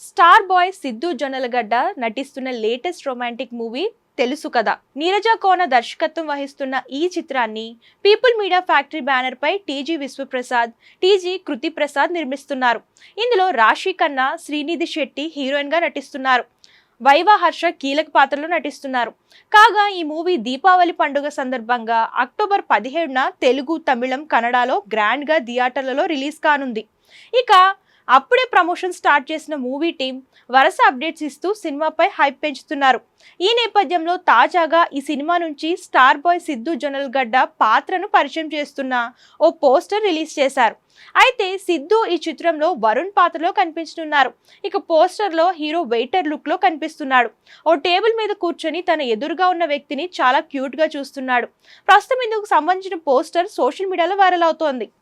Star boy Siddhu Jonnalagadda నటిస్తున్న latest romantic movie తెలుసు కదా. నీరజ కోన దర్శకత్వం వహిస్తున్న ఈ చిత్రాన్ని పీపుల్ మీడియా ఫ్యాక్టరీ బ్యానర్ పై టీజీ విశ్వప్రసాద్, టీజీ కృతి ప్రసాద్ నిర్మిస్తున్నారు. ఇందులో రాశి ఖన్నా, శ్రీనిధి శెట్టి హీరోయిన్ గా నటిస్తున్నారు. వైవా హర్ష కీలక పాత్రలో నటిస్తున్నారు. కాగా ఈ మూవీ దీపావళి పండుగ సందర్భంగా అక్టోబర్ 17న తెలుగు, తమిళం, కన్నడలో గ్రాండ్ గా థియేటర్లలో రిలీజ్ కానుంది. ఇక అప్పుడే ప్రమోషన్ స్టార్ట్ చేసిన మూవీ టీం వరుస అప్డేట్స్ ఇస్తూ సినిమాపై హైప్ పెంచుతున్నారు. ఈ నేపథ్యంలో తాజాగా ఈ సినిమా నుంచి స్టార్ బాయ్ సిద్ధు జొన్నలగడ్డ పాత్రను పరిచయం చేస్తున్న ఓ పోస్టర్ రిలీజ్ చేశారు. అయితే సిద్ధు ఈ చిత్రంలో వరుణ్ పాత్రలో కనిపించనున్నారు. ఇక పోస్టర్ లో హీరో వెయిటర్ లుక్ లో కనిపిస్తున్నాడు. ఓ టేబుల్ మీద కూర్చొని తన ఎదురుగా ఉన్న వ్యక్తిని చాలా క్యూట్ గా చూస్తున్నాడు. ప్రస్తుతం ఇందుకు సంబంధించిన పోస్టర్ సోషల్ మీడియాలో వైరల్ అవుతోంది.